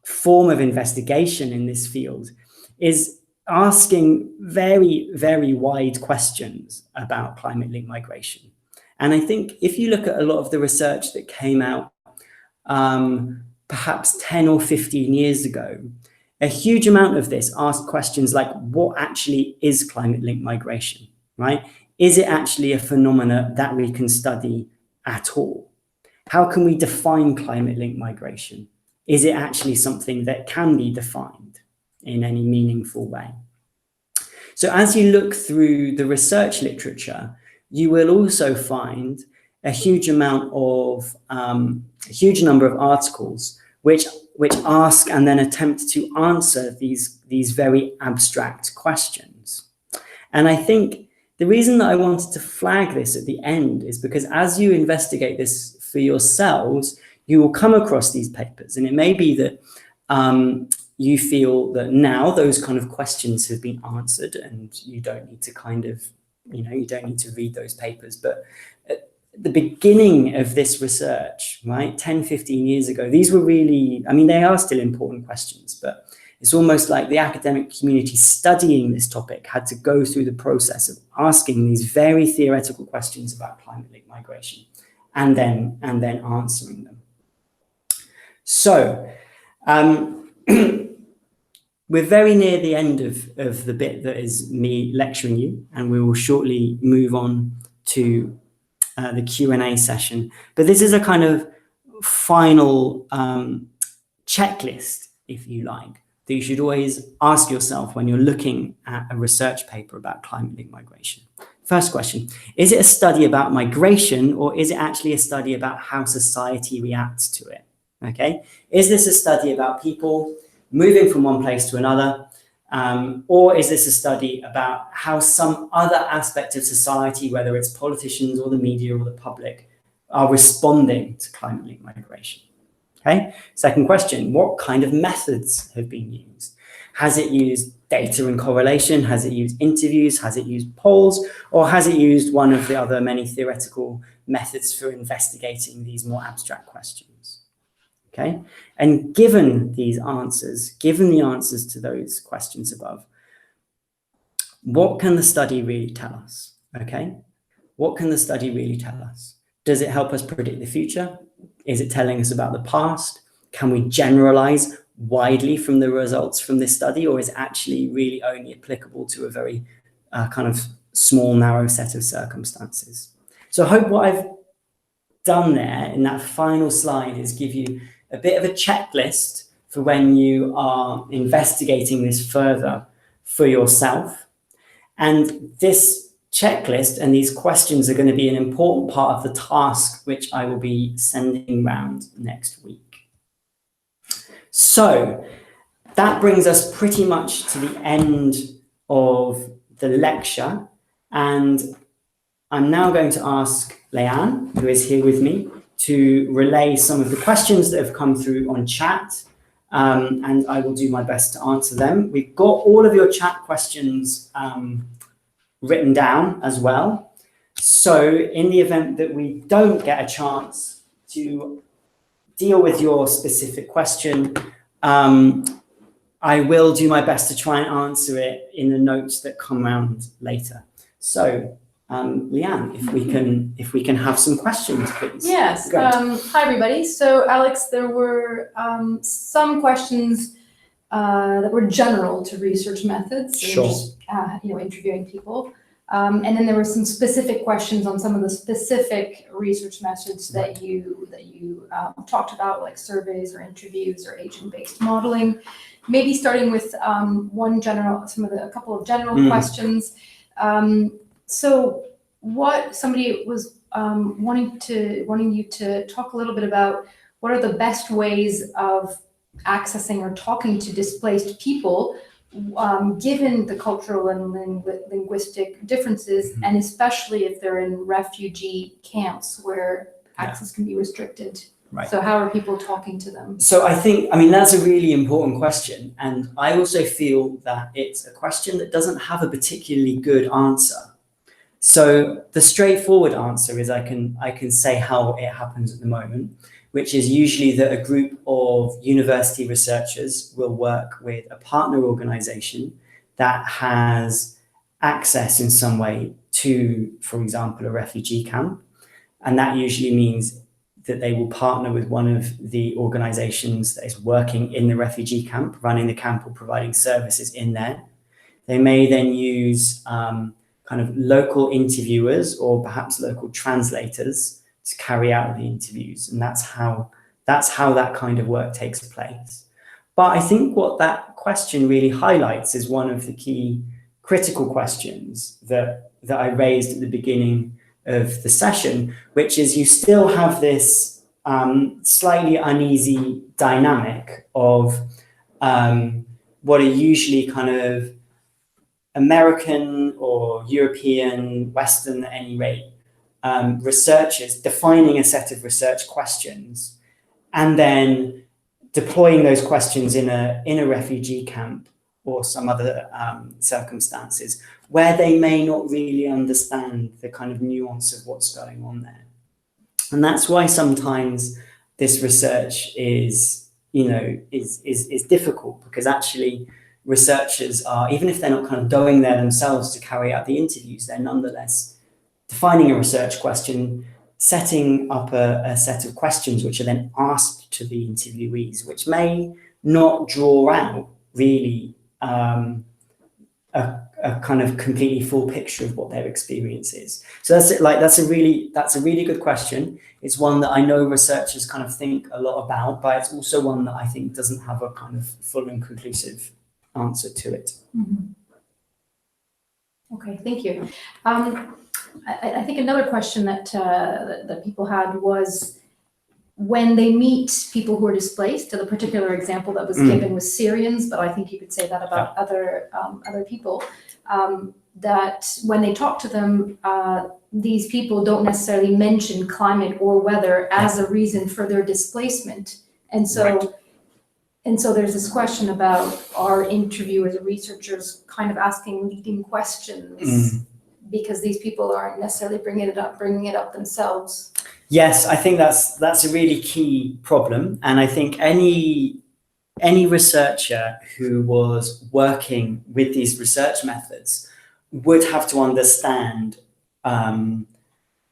form of investigation in this field, is asking very, very wide questions about climate-linked migration. And I think if you look at a lot of the research that came out perhaps 10 or 15 years ago, a huge amount of this asked questions like, what actually is climate-linked migration, right? Is it actually a phenomena that we can study at all? How can we define climate-linked migration? Is it actually something that can be defined in any meaningful way? So as you look through the research literature, you will also find a huge number of articles which ask and then attempt to answer these very abstract questions. And I think the reason that I wanted to flag this at the end is because as you investigate this for yourselves, you will come across these papers, and it may be that you feel that now those kind of questions have been answered and you don't need to you don't need to read those papers. But at the beginning of this research, right, 10, 15 years ago, these were really, I mean, they are still important questions, but it's almost like the academic community studying this topic had to go through the process of asking these very theoretical questions about climate-linked migration and then answering them. So we're very near the end of the bit that is me lecturing you, and we will shortly move on to the Q&A session. But this is a kind of final checklist, if you like, that you should always ask yourself when you're looking at a research paper about climate-linked migration. First question, is it a study about migration, or is it actually a study about how society reacts to it? Okay, is this a study about people moving from one place to another, or is this a study about how some other aspect of society, whether it's politicians or the media or the public, are responding to climate-linked migration? Okay, second question, what kind of methods have been used? Has it used data and correlation? Has it used interviews? Has it used polls? Or has it used one of the other many theoretical methods for investigating these more abstract questions? Okay, and given the answers to those questions above, what can the study really tell us? Okay, what can the study really tell us? Does it help us predict the future? Is it telling us about the past? Can we generalize widely from the results from this study, or is it actually really only applicable to a very kind of small, narrow set of circumstances? So I hope what I've done there in that final slide is give you a bit of a checklist for when you are investigating this further for yourself. And this checklist and these questions are going to be an important part of the task which I will be sending round next week. So that brings us pretty much to the end of the lecture. And I'm now going to ask Leanne, who is here with me, to relay some of the questions that have come through on chat, and I will do my best to answer them. We've got all of your chat questions written down as well. So in the event that we don't get a chance to deal with your specific question, I will do my best to try and answer it in the notes that come around later. So Leanne, if we can have some questions, please. Yes. Hi, everybody. So, Alex, there were some questions that were general to research methods. Sure. Just, interviewing people, and then there were some specific questions on some of the specific research methods that you talked about, like surveys or interviews or agent-based modeling. Maybe starting with a couple of general questions. So what somebody was wanting you to talk a little bit about what are the best ways of accessing or talking to displaced people, given the cultural and linguistic differences, and especially if they're in refugee camps where access can be restricted. Right. So how are people talking to them? So I mean, that's a really important question. And I also feel that it's a question that doesn't have a particularly good answer. So the straightforward answer is I can say how it happens at the moment, which is usually that a group of university researchers will work with a partner organization that has access in some way to, for example, a refugee camp. And that usually means that they will partner with one of the organizations that is working in the refugee camp, running the camp or providing services in there. They may then use kind of local interviewers or perhaps local translators to carry out the interviews. And that's how that kind of work takes place. But I think what that question really highlights is one of the key critical questions that I raised at the beginning of the session, which is you still have this slightly uneasy dynamic of what are usually kind of American or European, Western at any rate, researchers defining a set of research questions and then deploying those questions in a refugee camp or some other circumstances where they may not really understand the kind of nuance of what's going on there. And that's why sometimes this research is difficult, because actually researchers are, even if they're not kind of going there themselves to carry out the interviews, they're nonetheless defining a research question, setting up a set of questions which are then asked to the interviewees, which may not draw out really a kind of completely full picture of what their experience is. So that's a really good question. It's one that I know researchers kind of think a lot about, but it's also one that I think doesn't have a kind of full and conclusive answer to it. Mm-hmm. Okay, thank you. I think another question that people had was, when they meet people who are displaced, to the particular example that was given with Syrians, but I think you could say that about other people, that when they talk to them, these people don't necessarily mention climate or weather as a reason for their displacement. And so, and so there's this question about, are interviewers or researchers kind of asking leading questions because these people aren't necessarily bringing it up themselves? Yes, I think that's a really key problem. And I think any researcher who was working with these research methods would have to understand that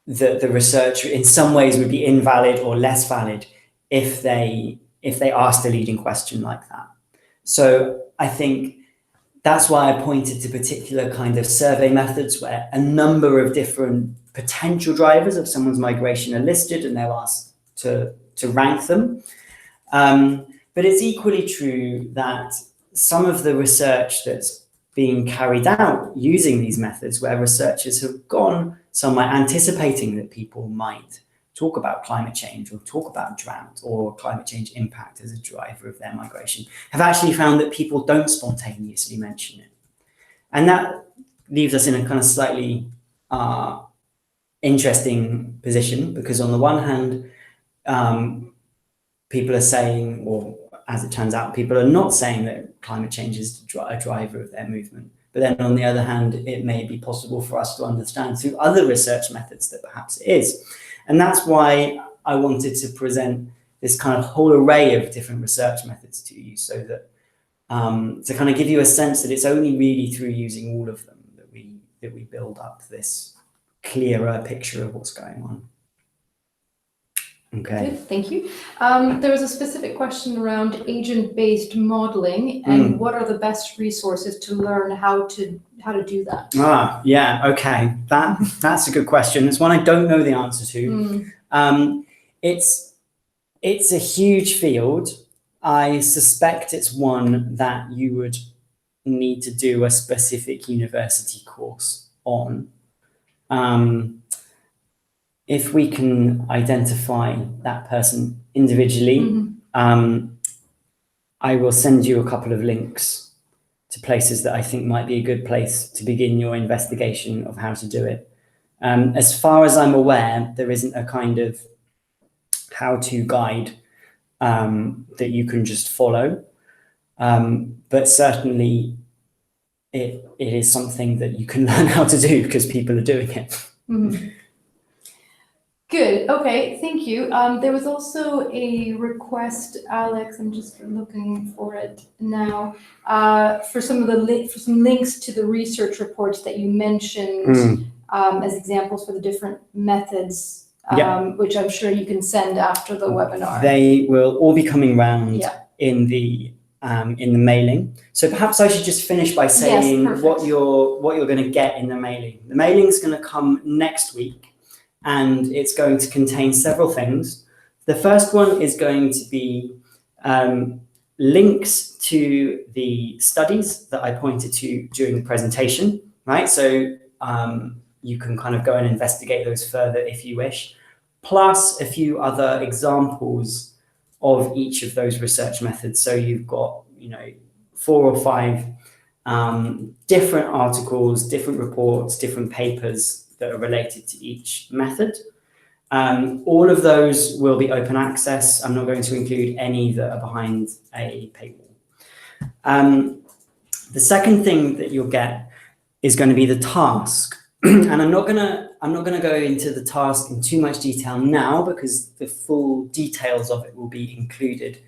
the research in some ways would be invalid or less valid if they asked a leading question like that. So I think that's why I pointed to particular kind of survey methods where a number of different potential drivers of someone's migration are listed and they're asked to rank them. But it's equally true that some of the research that's being carried out using these methods, where researchers have gone somewhere anticipating that people might talk about climate change or talk about drought or climate change impact as a driver of their migration, have actually found that people don't spontaneously mention it. And that leaves us in a kind of slightly interesting position, because on the one hand, people are saying, or as it turns out, people are not saying that climate change is a driver of their movement. But then on the other hand, it may be possible for us to understand through other research methods that perhaps it is. And that's why I wanted to present this kind of whole array of different research methods to you, so that to kind of give you a sense that it's only really through using all of them that we build up this clearer picture of what's going on. Okay. Good, thank you. There was a specific question around agent-based modeling and what are the best resources to learn how to do that? Yeah, okay. That's a good question. It's one I don't know the answer to. It's a huge field. I suspect it's one that you would need to do a specific university course on. if we can identify that person individually, I will send you a couple of links to places that I think might be a good place to begin your investigation of how to do it. As far as I'm aware, there isn't a kind of how-to guide that you can just follow, but certainly it is something that you can learn how to do because people are doing it. Good. Okay. Thank you. There was also a request, Alex. I'm just looking for it now. For some links to the research reports that you mentioned as examples for the different methods, which I'm sure you can send after the webinar. They will all be coming round in the mailing. So perhaps I should just finish by saying what you're going to get in the mailing. The mailing is going to come next week. And it's going to contain several things. The first one is going to be links to the studies that I pointed to during the presentation, right? So you can kind of go and investigate those further if you wish, plus a few other examples of each of those research methods. So you've got, 4 or 5 different articles, different reports, different papers that are related to each method. All of those will be open access. I'm not going to include any that are behind a paywall. The second thing that you'll get is going to be the task. And I'm not going to go into the task in too much detail now because the full details of it will be included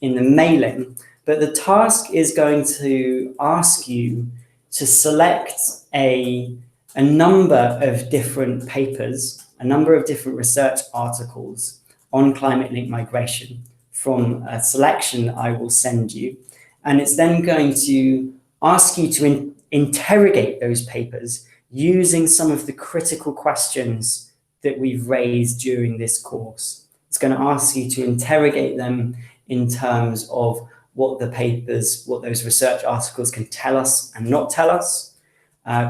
in the mailing. But the task is going to ask you to select a number of different papers, a number of different research articles on climate-linked migration from a selection I will send you. And it's then going to ask you to interrogate those papers using some of the critical questions that we've raised during this course. It's going to ask you to interrogate them in terms of what the papers, what those research articles can tell us and not tell us.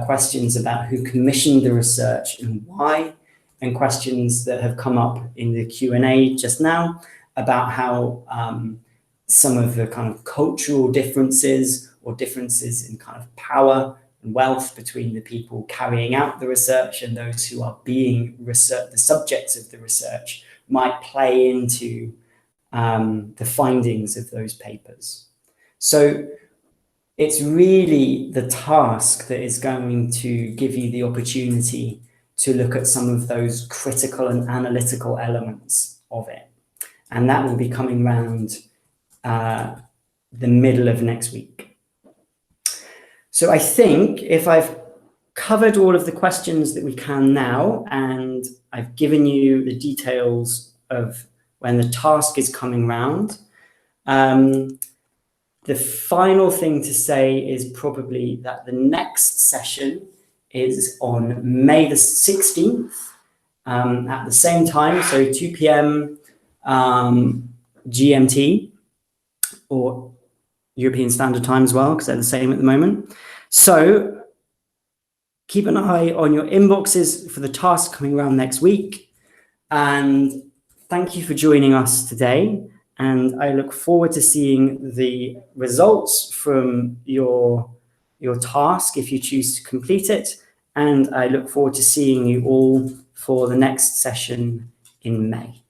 Questions about who commissioned the research and why, and questions that have come up in the Q&A just now about how some of the kind of cultural differences or differences in kind of power and wealth between the people carrying out the research and those who are being the subjects of the research might play into the findings of those papers. So it's really the task that is going to give you the opportunity to look at some of those critical and analytical elements of it. And that will be coming around the middle of next week. So I think if I've covered all of the questions that we can now, and I've given you the details of when the task is coming round, the final thing to say is probably that the next session is on May the 16th at the same time, so 2 p.m. GMT or European Standard Time as well, because they're the same at the moment. So keep an eye on your inboxes for the task coming around next week. And thank you for joining us today. And I look forward to seeing the results from your task if you choose to complete it. And I look forward to seeing you all for the next session in May.